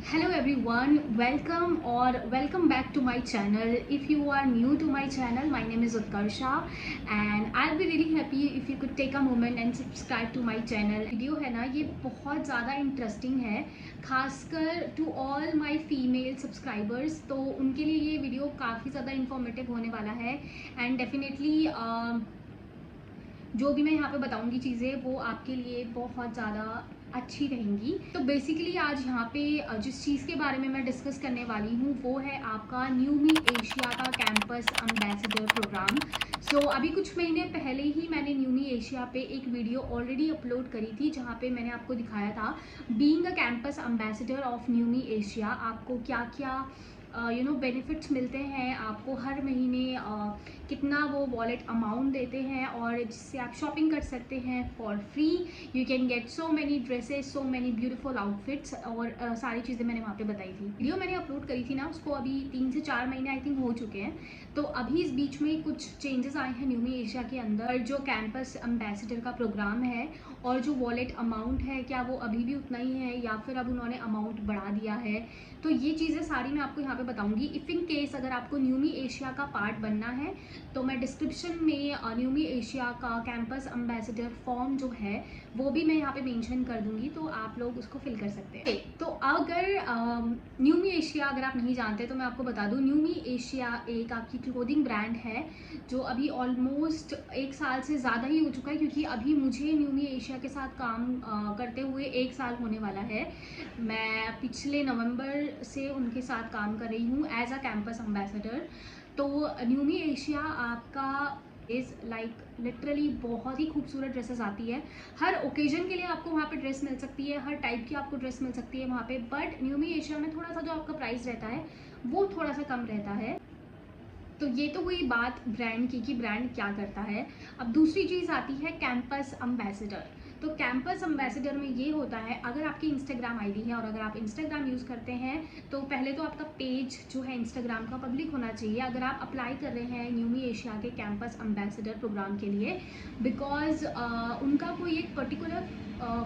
Hello everyone, welcome back to my channel. If you are new to my channel, my name is Utkarsha and I'll be really happy if you could take a moment and subscribe to my channel. Video है ना, ये बहुत ज़्यादा interesting है, खासकर to all my female subscribers. तो उनके लिए ये वीडियो काफ़ी ज़्यादा इंफॉर्मेटिव होने वाला है एंड डेफिनेटली जो भी मैं यहाँ पे बताऊँगी चीज़ें वो आपके लिए बहुत ज़्यादा अच्छी रहेंगी। तो बेसिकली आज यहाँ पे जिस चीज़ के बारे में मैं डिस्कस करने वाली हूँ वो है आपका न्यूमी एशिया का कैंपस एम्बेसडर प्रोग्राम। सो अभी कुछ महीने पहले ही मैंने न्यूमी एशिया पे एक वीडियो ऑलरेडी अपलोड करी थी जहाँ पे मैंने आपको दिखाया था being a campus ambassador of Newme Asia आपको क्या क्या बेनिफिट्स मिलते हैं, आपको हर महीने कितना वो वॉलेट अमाउंट देते हैं और जिससे आप शॉपिंग कर सकते हैं for free. You can get so many dresses, so many beautiful outfits और सारी चीज़ें मैंने वहाँ पे बताई थी। वीडियो मैंने अपलोड करी थी ना, उसको अभी 3 से 4 महीने आई थिंक हो चुके हैं। तो अभी इस बीच में कुछ चेंजेस आए हैं न्यूमी एशिया के अंदर। जो कैंपस एम्बेसडर का प्रोग्राम है और जो वॉलेट अमाउंट है, क्या वो अभी भी उतना ही है या फिर अब उन्होंने अमाउंट बढ़ा दिया है, तो ये चीज़ें सारी मैं आपको यहाँ पे बताऊंगी। इफ़ इन केस अगर आपको न्यूमी एशिया का पार्ट बनना है तो मैं डिस्क्रिप्शन में न्यूमी एशिया का कैंपस एम्बेसडर फॉर्म जो है वो भी मैं यहाँ पे मेंशन कर दूंगी, तो आप लोग उसको फिल कर सकते हैं। तो अगर न्यूमी एशिया अगर आप नहीं जानते तो मैं आपको बता दूँ, न्यूमी एशिया एक आपकी क्लोथिंग ब्रांड है जो अभी ऑलमोस्ट 1 साल से ज़्यादा ही हो चुका है, क्योंकि अभी मुझे न्यूमी एशिया के साथ काम करते हुए 1 साल होने वाला है। मैं पिछले नवंबर से उनके साथ काम कर रही हूँ एज अ कैंपस एम्बेसडर। तो न्यूमी एशिया आपका इज़ लाइक लिटरली बहुत ही खूबसूरत ड्रेसेस आती है। हर ओकेजन के लिए आपको वहाँ पे ड्रेस मिल सकती है, हर टाइप की आपको ड्रेस मिल सकती है वहाँ पे। बट न्यूमी एशिया में थोड़ा सा जो आपका प्राइस रहता है वो थोड़ा सा कम रहता है। तो ये तो हुई बात ब्रांड की कि ब्रांड क्या करता है। अब दूसरी चीज़ आती है कैंपस एम्बेसडर। तो कैंपस एम्बेसडर में ये होता है, अगर आपकी इंस्टाग्राम आईडी है और अगर आप इंस्टाग्राम यूज़ करते हैं तो पहले तो आपका पेज जो है इंस्टाग्राम का पब्लिक होना चाहिए अगर आप अप्लाई कर रहे हैं न्यूमी एशिया के कैंपस एम्बेसडर प्रोग्राम के लिए। बिकॉज उनका कोई एक पर्टिकुलर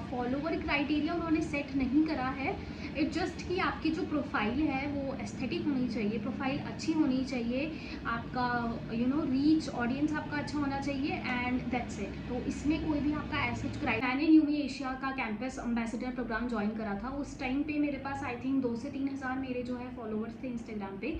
फॉलोवर क्राइटेरिया उन्होंने सेट नहीं करा है। इट जस्ट कि आपकी जो प्रोफाइल है वो एस्थेटिक होनी चाहिए, प्रोफाइल अच्छी होनी चाहिए, आपका रीच ऑडियंस आपका अच्छा होना चाहिए एंड दैट्स इट। तो इसमें कोई भी आपका ऐसा क्राइटेरिया। मैंने न्यूमी एशिया का कैंपस एम्बेसडर प्रोग्राम ज्वाइन करा था, उस टाइम पे मेरे पास आई थिंक 2 से 3 हज़ार मेरे जो है फॉलोअर्स थे इंस्टाग्राम पे।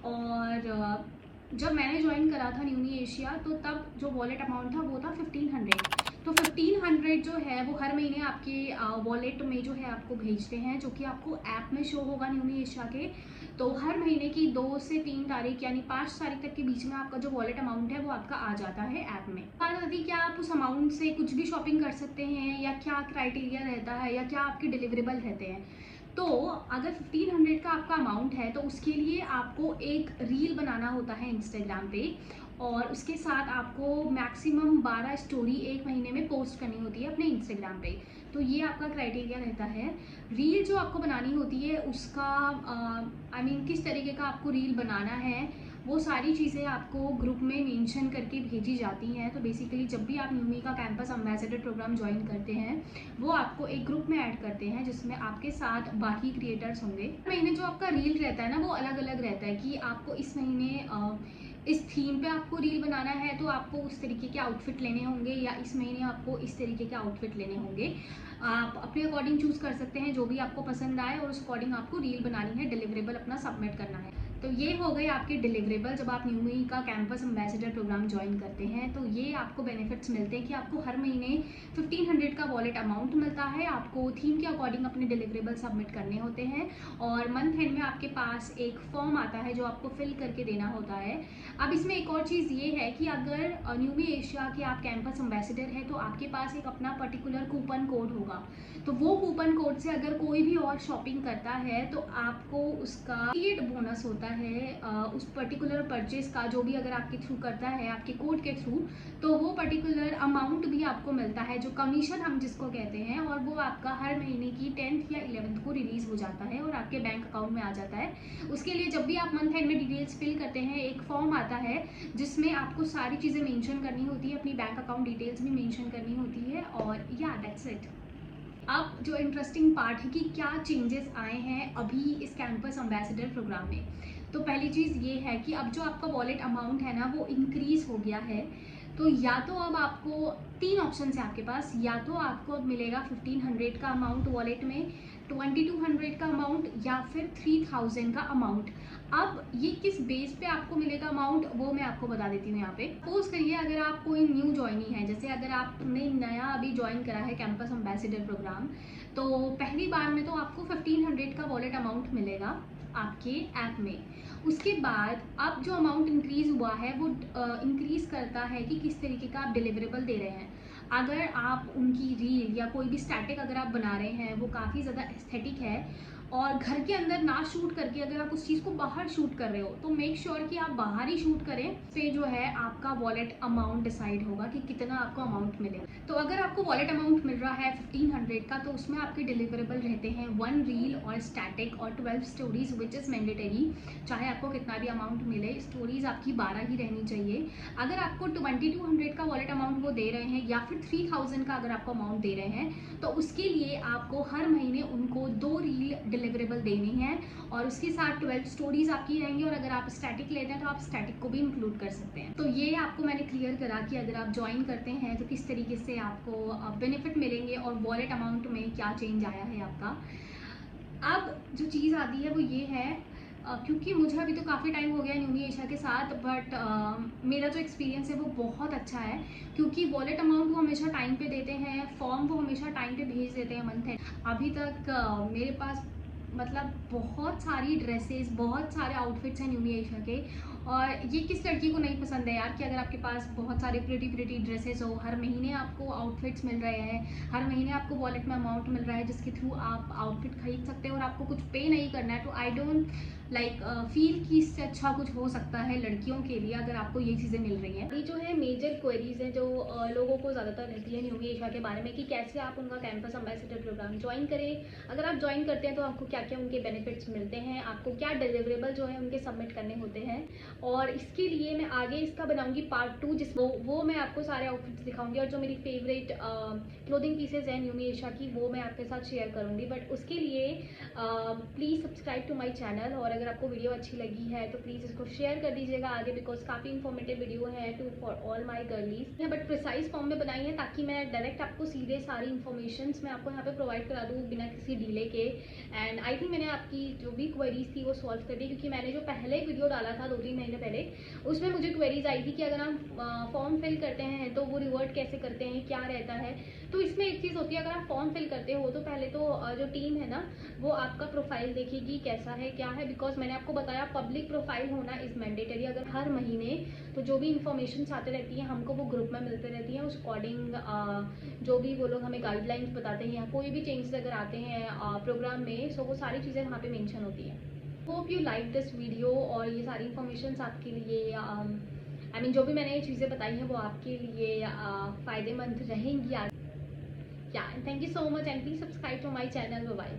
और जब मैंने ज्वाइन करा था न्यूमी एशिया तो तब जो वॉलेट अमाउंट था वो था 1500। तो 1500 जो है वो हर महीने आपके वॉलेट में जो है आपको भेजते हैं, जो कि आपको ऐप में शो होगा न्यूमी एशिया के। तो हर महीने की 2 से 3 तारीख यानी 5 तारीख तक के बीच में आपका जो वॉलेट अमाउंट है वो आपका आ जाता है ऐप में। बात आती है क्या आप उस अमाउंट से कुछ भी शॉपिंग कर सकते हैं या क्या क्राइटेरिया रहता है या क्या आपके डिलीवरेबल रहते हैं। तो अगर 1500 का आपका अमाउंट है तो उसके लिए आपको एक रील बनाना होता है इंस्टाग्राम पे और उसके साथ आपको मैक्सिमम 12 स्टोरी एक महीने में पोस्ट करनी होती है अपने इंस्टाग्राम पे। तो ये आपका क्राइटेरिया रहता है। रील जो आपको बनानी होती है उसका किस तरीके का आपको रील बनाना है वो सारी चीज़ें आपको ग्रुप में मेंशन करके भेजी जाती हैं। तो बेसिकली जब भी आप न्यूमी का कैंपस एम्बेसडर प्रोग्राम ज्वाइन करते हैं वो आपको एक ग्रुप में ऐड करते हैं जिसमें आपके साथ बाकी क्रिएटर्स होंगे। महीने जो आपका रील रहता है ना वो अलग अलग रहता है कि आपको इस महीने इस थीम पे आपको रील बनाना है तो आपको उस तरीके के आउटफिट लेने होंगे या इस महीने आपको इस तरीके के आउटफिट लेने होंगे। आप अपने अकॉर्डिंग चूज़ कर सकते हैं जो भी आपको पसंद आए और उस अकॉर्डिंग आपको रील बनानी है, डिलीवरेबल अपना सबमिट करना है। तो ये हो गए आपके डिलीवरेबल जब आप न्यूमी का कैंपस एम्बेसडर प्रोग्राम ज्वाइन करते हैं। तो ये आपको बेनिफिट्स मिलते हैं कि आपको हर महीने 1500 का वॉलेट अमाउंट मिलता है, आपको थीम के अकॉर्डिंग अपने डिलीवरेबल सबमिट करने होते हैं और मंथ एंड में आपके पास एक फॉर्म आता है जो आपको फिल करके देना होता है। अब इसमें एक और चीज़ ये है कि अगर न्यूमी एशिया के आप कैंपस एम्बेसडर हैं तो आपके पास एक अपना पर्टिकुलर कूपन कोड होगा। तो वो कूपन कोड से अगर कोई भी और शॉपिंग करता है तो आपको उसका पेड बोनस होता है उस पर्टिकुलर परचेज का, जो भी अगर आपके थ्रू करता है आपके कोड के थ्रू, तो वो पर्टिकुलर अमाउंट भी आपको मिलता है जो कमीशन हम जिसको कहते हैं, और वो आपका हर महीने की 10th या 11th को रिलीज़ हो जाता है और आपके बैंक अकाउंट में आ जाता है। उसके लिए जब भी आप मंथ एंड में डिटेल्स फिल करते हैं एक फॉर्म आता है जिसमें आपको सारी चीज़ें मेंशन करनी होती है, अपनी बैंक अकाउंट डिटेल्स भी मेंशन करनी होती है और या दैट्स इट। अब जो इंटरेस्टिंग पार्ट है कि क्या चेंजेस आए हैं अभी इस कैंपस एम्बेसडर प्रोग्राम में। तो पहली चीज़ ये है कि अब जो आपका वॉलेट अमाउंट है ना वो इंक्रीज़ हो गया है। तो या तो अब आपको 3 ऑप्शन है आपके पास, या तो आपको अब मिलेगा 1500 का अमाउंट वॉलेट में, 2200 का अमाउंट, या फिर 3000 का अमाउंट। अब ये किस बेस पे आपको मिलेगा अमाउंट वो मैं आपको बता देती हूँ यहाँ पे। सपोज करिए अगर आप कोई न्यू ज्वाइनी है, जैसे अगर आपने नया अभी ज्वाइन करा है कैंपस एम्बेसडर प्रोग्राम, तो पहली बार में तो आपको 1500 का वॉलेट अमाउंट मिलेगा आपके ऐप में। उसके बाद अब जो अमाउंट इंक्रीज़ हुआ है वो इंक्रीज़ करता है कि किस तरीके का आप डिलीवरेबल दे रहे हैं। अगर आप उनकी रील या कोई भी स्टैटिक अगर आप बना रहे हैं वो काफ़ी ज़्यादा एस्थेटिक है और घर के अंदर ना शूट करके अगर आप उस चीज़ को बाहर शूट कर रहे हो, तो मेक श्योर कि आप बाहर ही शूट करें। पे जो है आपका वॉलेट अमाउंट डिसाइड होगा कि कितना आपको अमाउंट मिलेगा। तो अगर आपको वॉलेट अमाउंट मिल रहा है 1500 का, तो उसमें आपके डिलीवरेबल रहते हैं 1 रील और स्टैटिक और 12 स्टोरीज विच इज़ मैंडेटरी। चाहे आपको कितना भी अमाउंट मिले, स्टोरीज आपकी 12 ही रहनी चाहिए। अगर आपको 2200 का वॉलेट अमाउंट वो दे रहे हैं या फिर 3000 का अगर आपको अमाउंट दे रहे हैं, तो उसके लिए आपको हर महीने उनको 2 रील डिलीवरेबल देनी है और उसके साथ 12 स्टोरीज आपकी रहेंगी। और अगर आप स्टैटिक लेते हैं तो आप स्टैटिक को भी इंक्लूड कर सकते हैं। तो ये आपको मैंने क्लियर करा कि अगर आप ज्वाइन करते हैं तो किस तरीके से आपको बेनिफिट मिलेंगे और वॉलेट अमाउंट में क्या चेंज आया है आपका। अब जो चीज़ आती है वो ये है, क्योंकि मुझे अभी तो काफ़ी टाइम हो गया न्यूमी एशिया के साथ, बट मेरा जो एक्सपीरियंस है वो बहुत अच्छा है। क्योंकि वॉलेट अमाउंट वो हमेशा टाइम पे देते हैं, फॉर्म वो हमेशा टाइम पे भेज देते हैं मंथ एंड। अभी तक मेरे पास मतलब बहुत सारी ड्रेसेस, बहुत सारे आउटफिट्स हैं न्यूमी एशिया के। और ये किस लड़की को नहीं पसंद है यार कि अगर आपके पास बहुत सारे प्रिटी ड्रेसेस हो, हर महीने आपको आउटफिट्स मिल रहे हैं, हर महीने आपको वॉलेट में अमाउंट मिल रहा है जिसके थ्रू आप आउटफिट खरीद सकते हैं और आपको कुछ पे नहीं करना है। तो आई डोंट लाइक फील कि इससे अच्छा कुछ हो सकता है लड़कियों के लिए अगर आपको ये चीज़ें मिल रही हैं। ये जो है मेजर क्वेरीज हैं जो लोगों को ज़्यादातर रहती है न्यूमी एशिया के बारे में कि कैसे आप उनका कैंपस एम्बेसडर प्रोग्राम ज्वाइन करें। अगर आप ज्वाइन करते हैं तो आपको क्या क्या उनके बेनिफिट्स मिलते हैं, आपको क्या डिलीवरेबल जो है उनके सबमिट करने होते हैं। और इसके लिए मैं आगे इसका बनाऊंगी पार्ट 2 जिस वो मैं आपको सारे आउटफिट्स दिखाऊंगी और जो मेरी फेवरेट क्लोथिंग पीसेज हैं न्यूमी एशिया की वो मैं आपके साथ शेयर करूंगी। बट उसके लिए please subscribe to my channel, और अगर आपको वीडियो अच्छी लगी है तो प्लीज़ इसको शेयर कर दीजिएगा आगे, बिकॉज काफ़ी इन्फॉर्मेटिव वीडियो है too for all my girlies. But precise form में बनाई है ताकि मैं डायरेक्ट आपको सीधे सारी इन्फॉर्मेशन मैं आपको यहाँ पे प्रोवाइड करा दूँ बिना किसी डिले के। एंड आई थिंक मैंने आपकी जो भी क्वेरीज थी वो सॉल्व कर दी, क्योंकि मैंने जो पहले एक वीडियो डाला था 2-3 महीने पहले, उसमें मुझे क्वेरीज आई थी कि अगर हम फॉर्म फिल करते हैं तो वो रिवर्ट कैसे करते हैं, क्या रहता है। तो इसमें एक चीज़ होती है, अगर आप फॉर्म फिल करते हो तो पहले तो जो टीम है ना वो आपका प्रोफाइल देखेगी कैसा है क्या है, बिकॉज मैंने आपको बताया पब्लिक प्रोफाइल होना इज़ मैंडेटरी। अगर हर महीने तो जो भी इंफॉर्मेशन आते रहती है हमको वो ग्रुप में मिलते रहती हैं, उस अकॉर्डिंग जो भी वो लोग हमें गाइडलाइंस बताते हैं या कोई भी चेंजेस अगर आते हैं प्रोग्राम में, सो वो सारी चीज़ें वहाँ पे मेंशन होती हैं। Hope you like this video और ये सारी इन्फॉर्मेशन आपके लिए आई मीन जो भी मैंने ये चीज़ें बताई हैं वो आपके लिए फ़ायदेमंद रहेंगी। या thank you so much and please subscribe to my channel. Bye.